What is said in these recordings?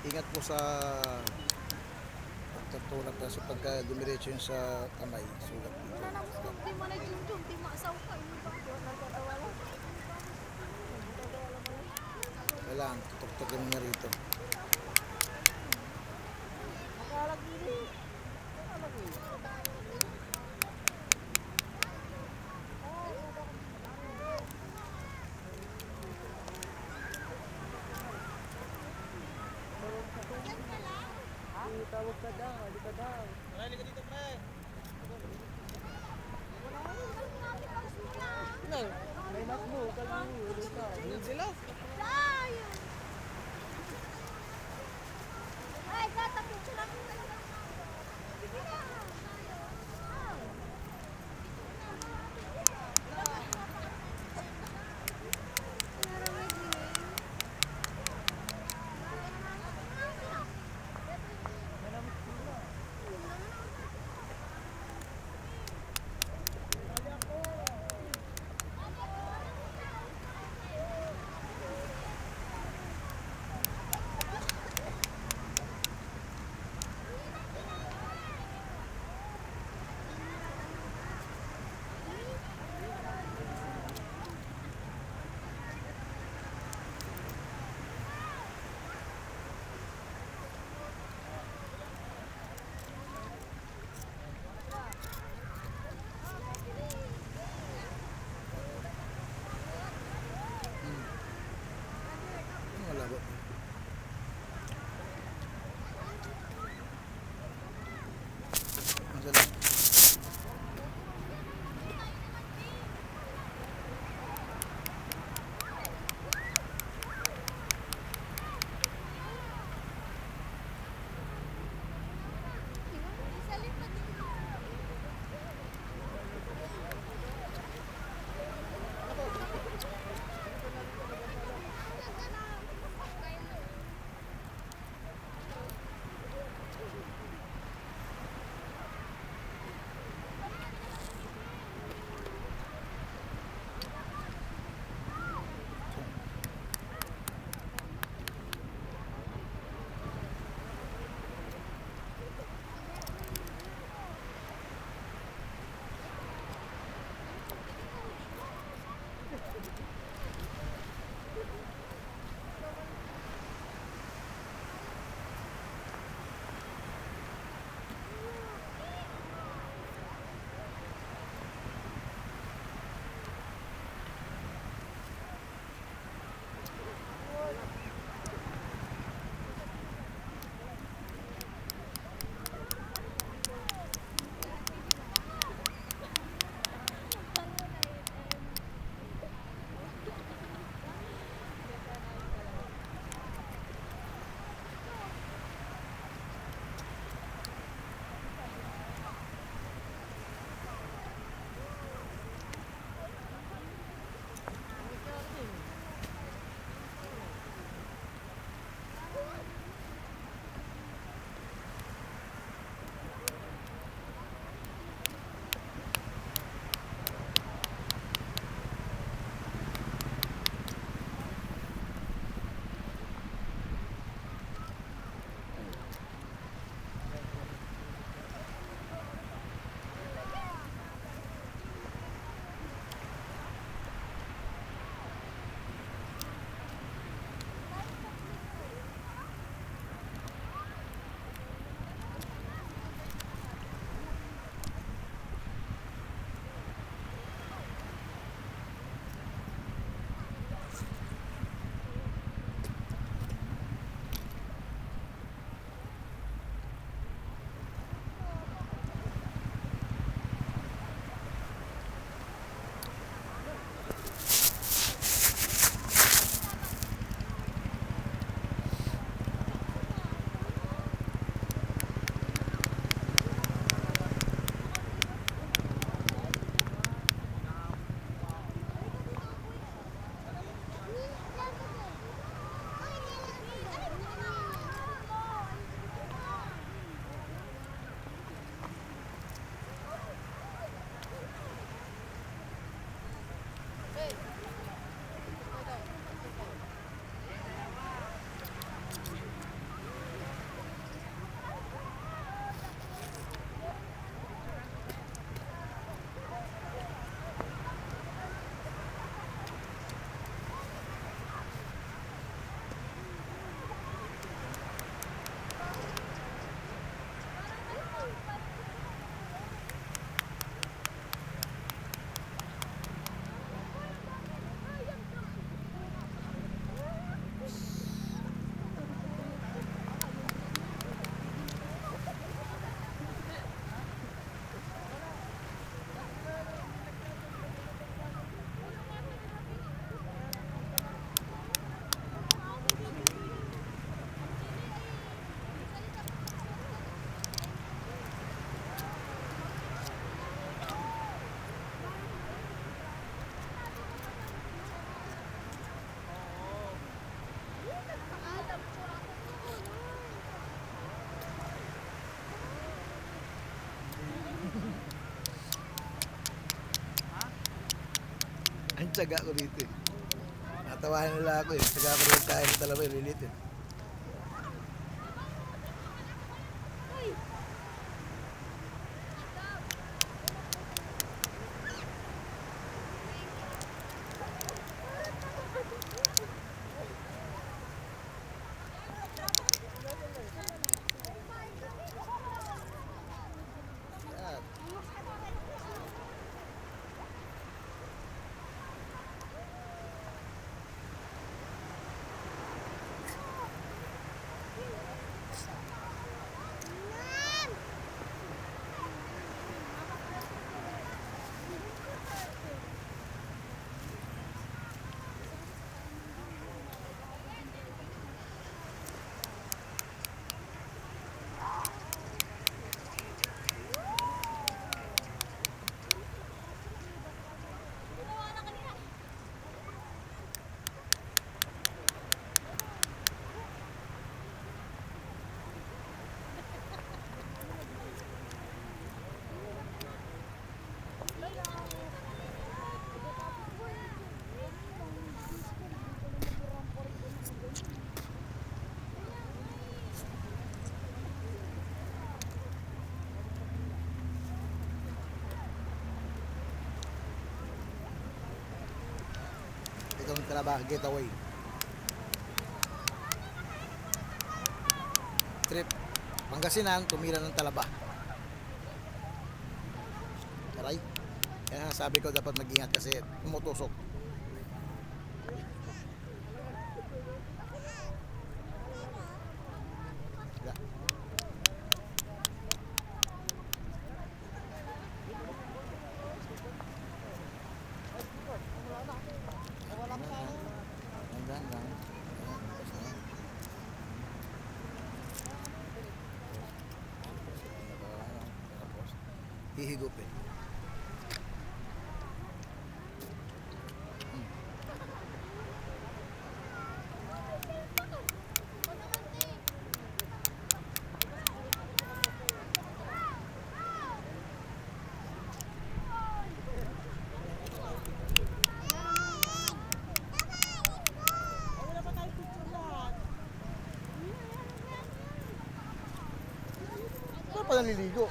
ingat po sa pagtutulak kasi pagka dumiretso yun sa kamay, sugat dito. Wala na gusto, di mo na junjun, di maasaw ka. Kailangan tutok-tukin mo na rito. Tawag ka daw, hindi ka daw. Halika dito, pre! Ano? May mas mo, kalmo, ulit ka. Yun sila. Ay, tatapin siya lang. Sige na. Wala ba? Ang sala. tsaga ko dito eh. Natawahan nila ako eh. Tsaga ko rin tayo ng talaba, lilit eh. Yan. Itong Talaba Getaway. Trip Pangasinan, tumira ng Talaba. Aray. Kaya sabi ko dapat mag-ingat kasi tumutusok. Ya. Hanggang lang. Hihigupin. Ano pa naliligo?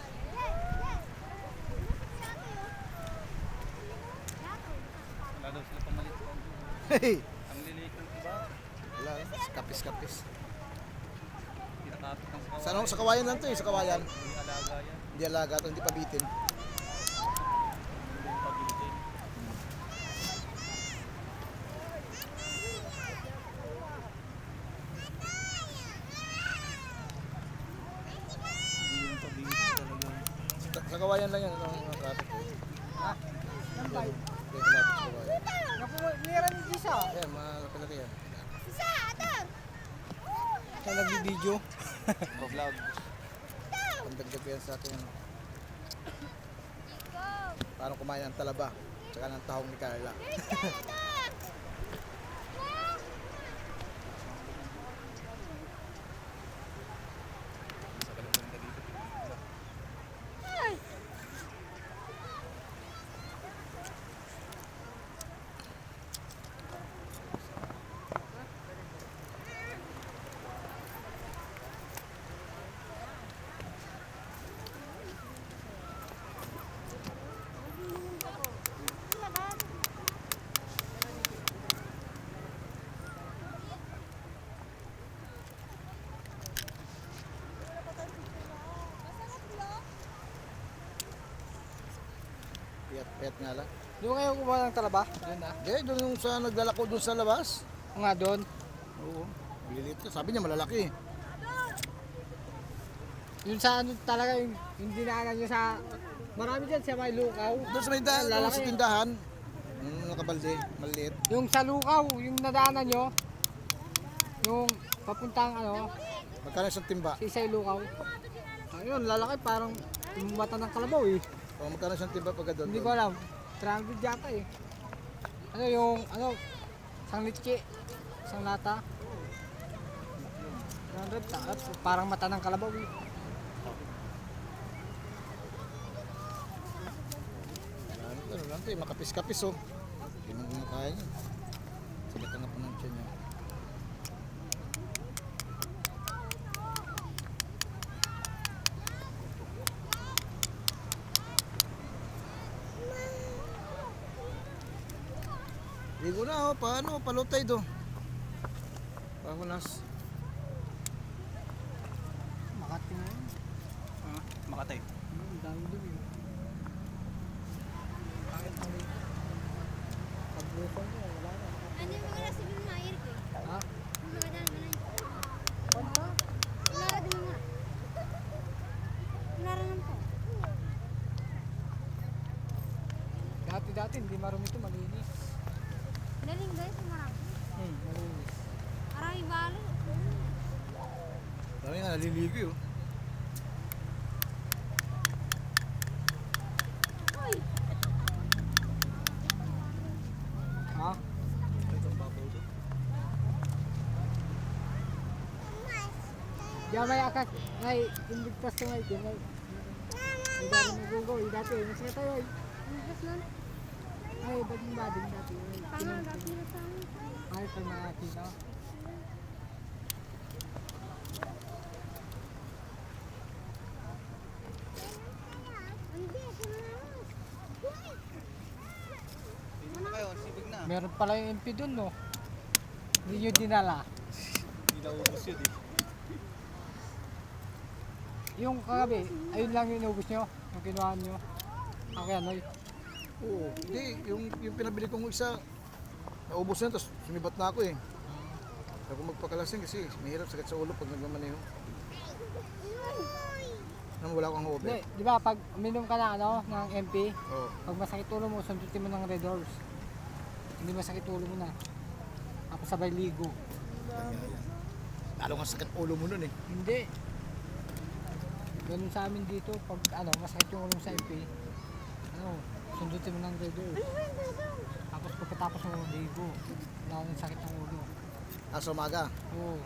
Wala daw sila pamalit. Hey! Ang liliit ng iba, Wala, kapis-kapis. pinakapit ng kawayan. Sa, ano, sa kawayan lang to eh, sa kawayan. Hindi alaga yan. Hindi alaga to, hindi pabitin. Hindi yung pagitin. Hindi yung pagitin talaga. Sa kawayan lang yan, ano, mga traffic. Ha? Yan ba? Okay, malapit sa kawayan. Naku, meron ni Gisa. Ayan, mga kapilaki yan. Isa, atang! Sa nag-video. Vlog. Pandagdag ko yan sa ating parang kumain ng talaba tsaka ng tahong ni Carla. Piyat nga lang. Di ba kayo kumuha ng talaba? Doon na. Hindi, doon yung sa naglalako doon sa labas. O nga doon. Oo. Bililit ka. Sabi niya malalaki. Yun sa ano talaga yung dinaanan nyo sa marami dyan sa may lukaw. Doon sa may daan, doon Lalaki. sa tindahan. Nakabalde, maliit. Yung sa lukaw, yung nadaanan nyo. Yung papuntang ano, Magkano isang timba? sa isay lukaw. Ayun, lalaki parang yung mata ng kalabaw eh. O magkano isang timba pagka doon? Hindi ko alam. 300 yata eh. Ano yung, ano, isang litchi, isang lata. 300, parang mata ng kalabaw eh. Ano lang ito, makapis-kapis oh. Hindi mo Kaya niya. Sagatan na po ng tiyan niya. Ligo na oh, paano? Palutay do. Pahunas. Makati na yun. Makatay. Ang dami din yun. Bakit mo rin? Pag-bukon mo, wala na. Ano yung mga nasa bin mga irik eh? Ha? Yung mga daan mo na yun. Ano? Wala din mga. Narangan po. Dati-dati hindi marumi ito, malinis. Daling guys, marami. Malinis. Marami balo. Dami nga naliligo yun. Uy! Ha? Itong babaw to. Diyan may akak, may imbigtas to may, diyan may. May dami nagugaw, dati, masaya tayo ay. Ang gas nun. Ay, bading dati. Tama, dati na sa amin. Ay, pag makakita. No? Hindi, sinanos. Dito na kayo, sibig na. Meron pala yung MP dun, no? Hindi nyo dinala. Hindi naubos yun eh. Yung kagabi, ayun lang yung inubos nyo, yung kinuha nyo. Ako yan, oy. Oo, hindi. Yung pinabili kong isa, naubos na, tapos sumibat na ako eh. Ako magpakalasing kasi mahirap sakit sa ulo pag nagmamaneho. Alam mo, wala akong Hindi, over. di ba pag uminom ka na ano, ng MP, Oo. pag masakit ulo mo, sundutin mo ng Red Horse. Hindi masakit ulo mo na. Tapos sabay ligo. Lalo nga sakit ulo mo nun eh. Hindi. Ganun sa amin dito, pag ano, masakit yung ulo mo sa MP, ano, sundutin mo ng Red Horse. Tapos pagkatapos mo ligo, wala nang sakit ng ulo. Sa umaga. Oo.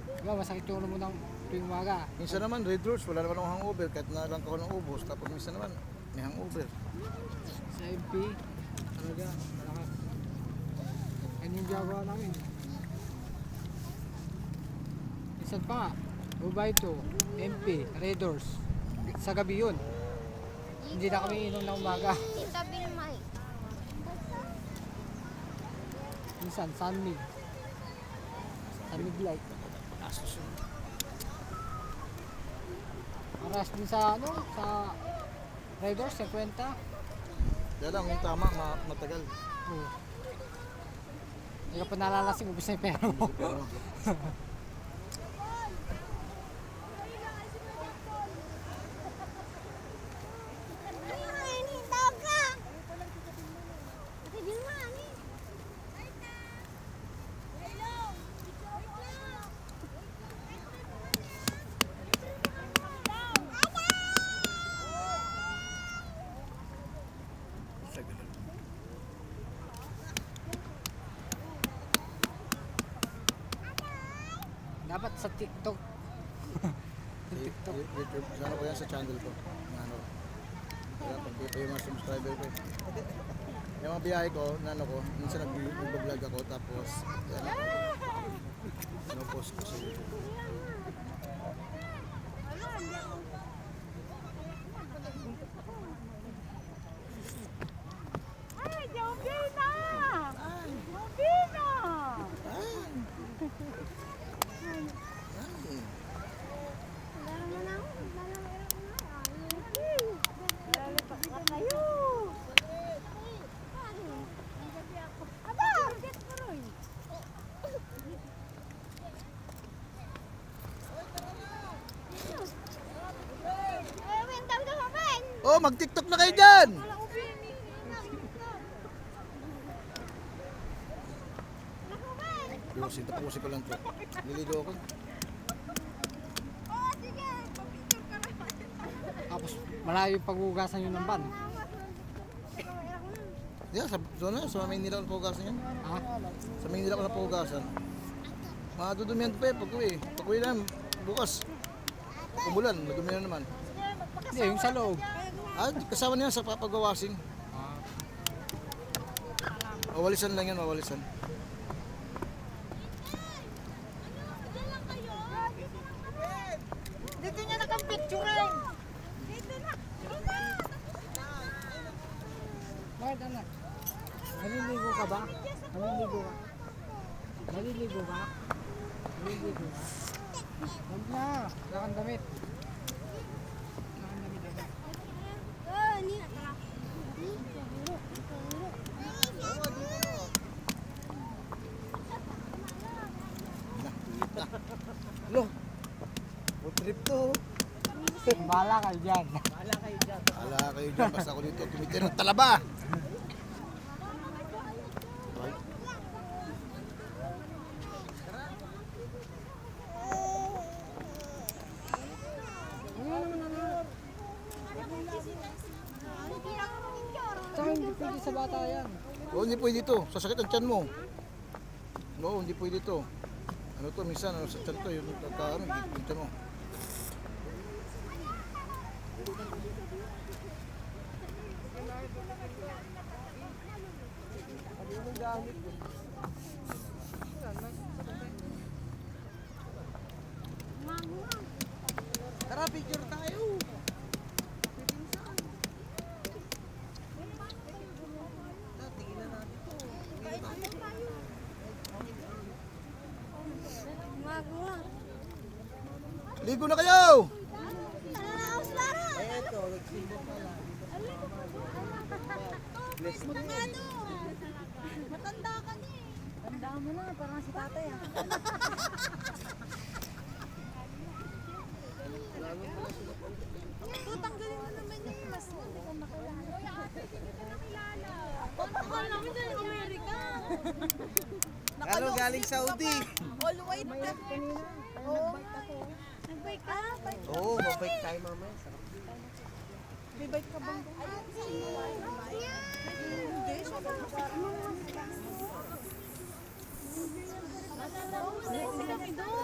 Di ba, masakit yung ulo mo ng tuwing umaga. Minsan naman, Red Horse, wala naman akong hangover kahit na lang ako ng ubos. Tapos minsan naman, may hangover. Sa MP, talaga, malakas. Yan yung ginagawa namin. Minsan pa nga, Ubay to, MP, Red Horse. Sa gabi yun. Hindi na kami inom ng umaga. Itabi ng mahi. Minsan, Sunmig. Sunmig light. Astos yun. Aras din sa ano, sa Red Horse, 50. Kaya lang, yung tama, matagal. Oo. Hindi ka pa nalalasing, ubus na yung pera mo. Pero, Dapat sa TikTok. YouTube, sana ko yan sa channel ko. Ano, kaya pag dito yung mga subscriber ko. Yung mga biyahe ko, na ano ko, minsan nag-vlog ako, tapos, post ko sa YouTube. Ay, Jobina! Jobina! Lalo mo na ako. Lalo mo na. Lalipak ka kayo. Aba! Get mo rin. Ay, wintang ka pa ba? Oh, mag-TikTok na kayo dyan! Wala ubin. Tapusin ko lang ito. Niligo ako. Oh, sige. Papicture ka rin. Tapos malayo yung paghugasan yun ng van. Yeah, sa Maynila ko napugasan yan. Ha? Sa Maynila ko napugasan. Madudumihan pa eh, pag-uwi. Pag-uwi na, bukas. Umulan, madumihan naman. Hindi, yung sa loob. Ah, kasama niya sa papagawasin. Ah. Mawalisan lang yan, mawalisan. Dito niya nakapicturean. Dito na. Bakit anak? Naliligo ka ba? Naliligo ka? Naliligo ka? Naliligo ka? Huwag na. Wala kang damit. Wala kang damit anak. Lo, food trip to. Bahala kayo dyan. Ala kayo dyan, basta ako dito tumitira ng talaba. Tsaka hindi pwede sa bata yan. Oo, hindi pwede ito. Sasakit ang tiyan mo. Oo, hindi pwede ito. Ano to, minsan, ano sa tiyan to, yung ano, yung tiyan mo. Tara, picture tayo. Ligo na kayo! Matanda ka na eh. Tanda mo na, parang si tatay ah. Tanggalin mo naman yung mas hindi ko makilala. Akala namin na yung Amerika. Lalo galing Saudi. All white ka. Oo. Nag-bike ka? Oo, mabike tayo mamaya. May bike ka bang? Ayun si... Hindi, siya ba? Kasi kami doon.